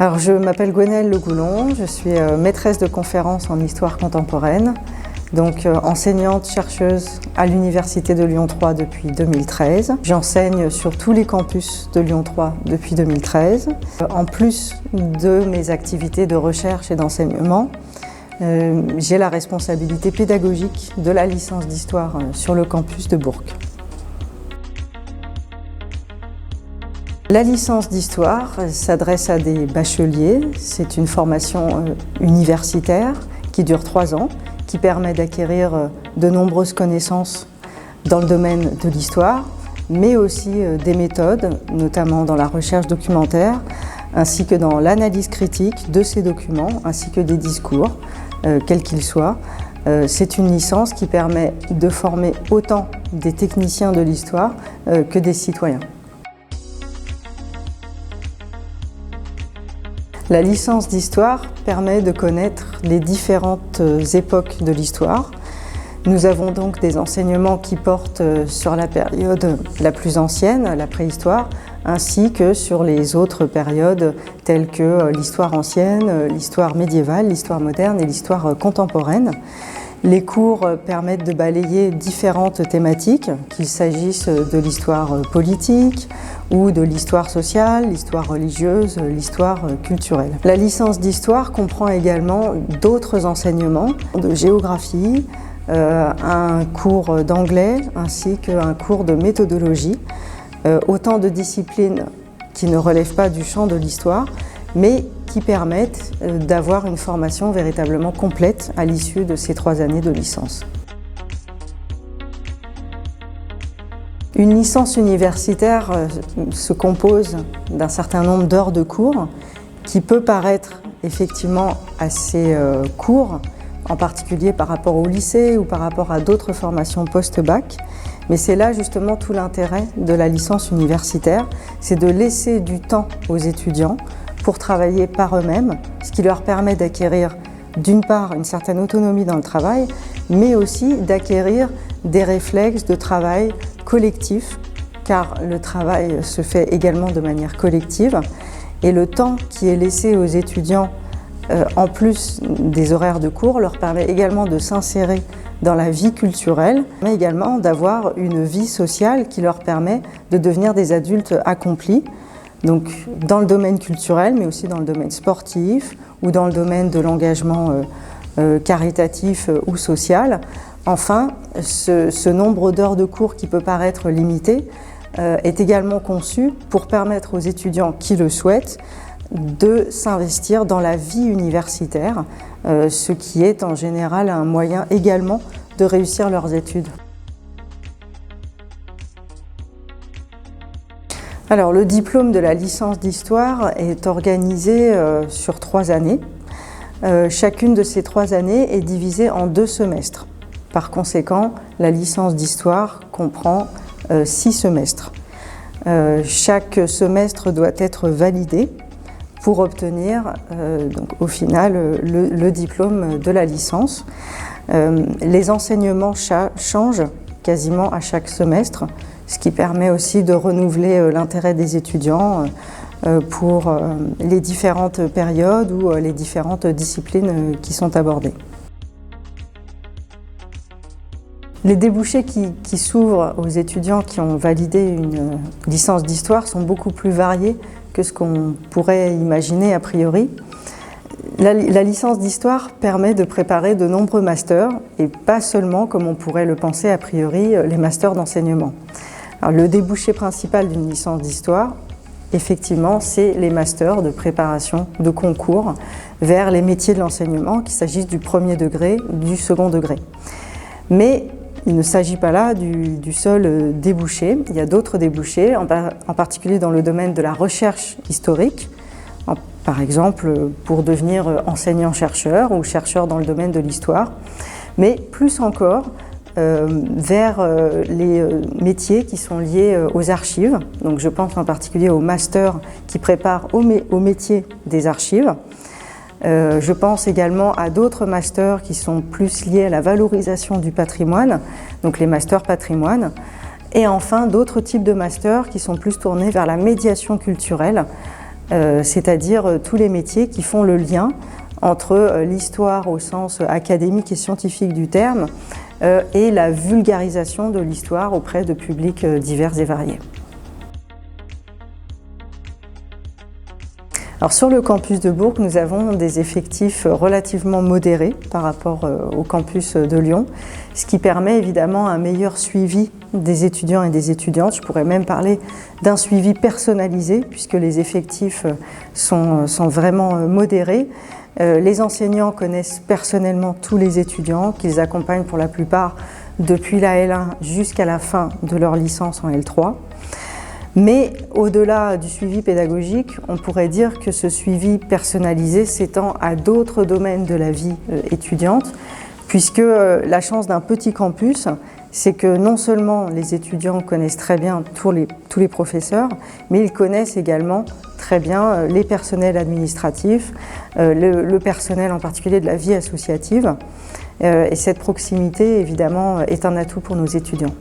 Alors, je m'appelle Gwenaëlle Le Goulon, je suis maîtresse de conférences en histoire contemporaine, donc enseignante-chercheuse à l'Université de Lyon 3 depuis 2013. J'enseigne sur tous les campus de Lyon 3 depuis 2013. En plus de mes activités de recherche et d'enseignement, j'ai la responsabilité pédagogique de la licence d'histoire sur le campus de Bourg. La licence d'histoire s'adresse à des bacheliers. C'est une formation universitaire qui dure 3 ans, qui permet d'acquérir de nombreuses connaissances dans le domaine de l'histoire, mais aussi des méthodes, notamment dans la recherche documentaire, ainsi que dans l'analyse critique de ces documents, ainsi que des discours, quels qu'ils soient. C'est une licence qui permet de former autant des techniciens de l'histoire que des citoyens. La licence d'histoire permet de connaître les différentes époques de l'histoire. Nous avons donc des enseignements qui portent sur la période la plus ancienne, la préhistoire, ainsi que sur les autres périodes telles que l'histoire ancienne, l'histoire médiévale, l'histoire moderne et l'histoire contemporaine. Les cours permettent de balayer différentes thématiques, qu'il s'agisse de l'histoire politique ou de l'histoire sociale, l'histoire religieuse, l'histoire culturelle. La licence d'histoire comprend également d'autres enseignements de géographie, un cours d'anglais ainsi qu'un cours de méthodologie, autant de disciplines qui ne relèvent pas du champ de l'histoire, mais qui permettent d'avoir une formation véritablement complète à l'issue de ces 3 années de licence. Une licence universitaire se compose d'un certain nombre d'heures de cours qui peut paraître effectivement assez court, en particulier par rapport au lycée ou par rapport à d'autres formations post-bac. Mais c'est là justement tout l'intérêt de la licence universitaire, c'est de laisser du temps aux étudiants pour travailler par eux-mêmes, ce qui leur permet d'acquérir d'une part une certaine autonomie dans le travail, mais aussi d'acquérir des réflexes de travail collectif, car le travail se fait également de manière collective. Et le temps qui est laissé aux étudiants, en plus des horaires de cours, leur permet également de s'insérer dans la vie culturelle, mais également d'avoir une vie sociale qui leur permet de devenir des adultes accomplis, donc dans le domaine culturel, mais aussi dans le domaine sportif ou dans le domaine de l'engagement caritatif ou social. Enfin, ce nombre d'heures de cours qui peut paraître limité est également conçu pour permettre aux étudiants qui le souhaitent de s'investir dans la vie universitaire, ce qui est en général un moyen également de réussir leurs études. Alors, le diplôme de la licence d'histoire est organisé sur 3 années. Chacune de ces 3 années est divisée en 2 semestres. Par conséquent, la licence d'histoire comprend 6 semestres. Chaque semestre doit être validé pour obtenir donc, au final le diplôme de la licence. Les enseignements changent quasiment à chaque semestre, ce qui permet aussi de renouveler l'intérêt des étudiants pour les différentes périodes ou les différentes disciplines qui sont abordées. Les débouchés qui s'ouvrent aux étudiants qui ont validé une licence d'histoire sont beaucoup plus variés que ce qu'on pourrait imaginer a priori. La licence d'histoire permet de préparer de nombreux masters et pas seulement, comme on pourrait le penser a priori, les masters d'enseignement. Alors, le débouché principal d'une licence d'histoire, effectivement, c'est les masters de préparation de concours vers les métiers de l'enseignement, qu'il s'agisse du 1er degré, du 2e degré. Mais il ne s'agit pas là du seul débouché. Il y a d'autres débouchés, en particulier dans le domaine de la recherche historique, par exemple pour devenir enseignant-chercheur ou chercheur dans le domaine de l'histoire, mais plus encore vers les métiers qui sont liés aux archives. Donc je pense en particulier aux masters qui préparent au métier des archives. Je pense également à d'autres masters qui sont plus liés à la valorisation du patrimoine, donc les masters patrimoine. Et enfin, d'autres types de masters qui sont plus tournés vers la médiation culturelle, c'est-à-dire tous les métiers qui font le lien entre l'histoire au sens académique et scientifique du terme et la vulgarisation de l'histoire auprès de publics divers et variés. Alors sur le campus de Bourg, nous avons des effectifs relativement modérés par rapport au campus de Lyon, ce qui permet évidemment un meilleur suivi des étudiants et des étudiantes. Je pourrais même parler d'un suivi personnalisé puisque les effectifs sont vraiment modérés. Les enseignants connaissent personnellement tous les étudiants qu'ils accompagnent pour la plupart depuis la L1 jusqu'à la fin de leur licence en L3. Mais au-delà du suivi pédagogique, on pourrait dire que ce suivi personnalisé s'étend à d'autres domaines de la vie étudiante, puisque la chance d'un petit campus, c'est que non seulement les étudiants connaissent très bien tous les professeurs, mais ils connaissent également très bien les personnels administratifs, le personnel en particulier de la vie associative. Et cette proximité, évidemment, est un atout pour nos étudiants.